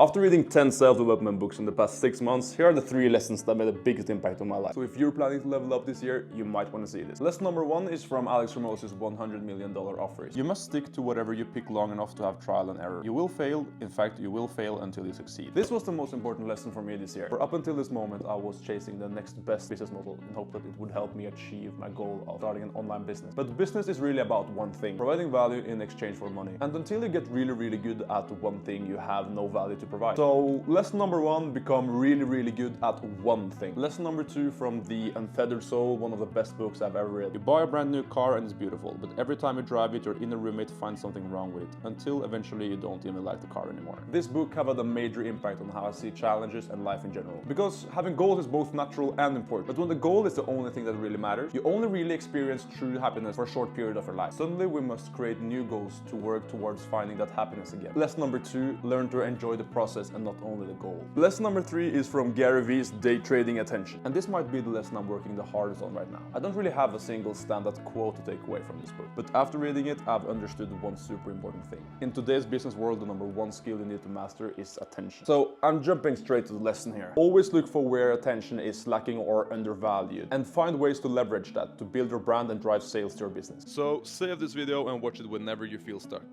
After reading 10 self-development books in the past 6 months, here are the 3 lessons that made the biggest impact on my life. So if you're planning to level up this year, you might want to see this. Lesson number 1 is from Alex Hormozi's $100 million offers. You must stick to whatever you pick long enough to have trial and error. You will fail, in fact you will fail until you succeed. This was the most important lesson for me this year. For up until this moment I was chasing the next best business model in hope that it would help me achieve my goal of starting an online business. But business is really about one thing, providing value in exchange for money. And until you get really good at one thing, you have no value to provide. So lesson number 1, become really good at one thing. Lesson number 2 from The Unfeathered Soul, one of the best books I've ever read. You buy a brand new car and it's beautiful, but every time you drive it, your inner roommate finds something wrong with it, until eventually you don't even like the car anymore. This book had a major impact on how I see challenges and life in general. Because having goals is both natural and important, but when the goal is the only thing that really matters, you only really experience true happiness for a short period of your life. Suddenly we must create new goals to work towards finding that happiness again. Lesson number 2, learn to enjoy the process and not only the goal. Lesson number 3 is from Gary Vee's Day Trading Attention. And this might be the lesson I'm working the hardest on right now. I don't really have a single standout quote to take away from this book, but after reading it, I've understood one super important thing. In today's business world, the number 1 skill you need to master is attention. So I'm jumping straight to the lesson here. Always look for where attention is lacking or undervalued, and find ways to leverage that to build your brand and drive sales to your business. So save this video and watch it whenever you feel stuck.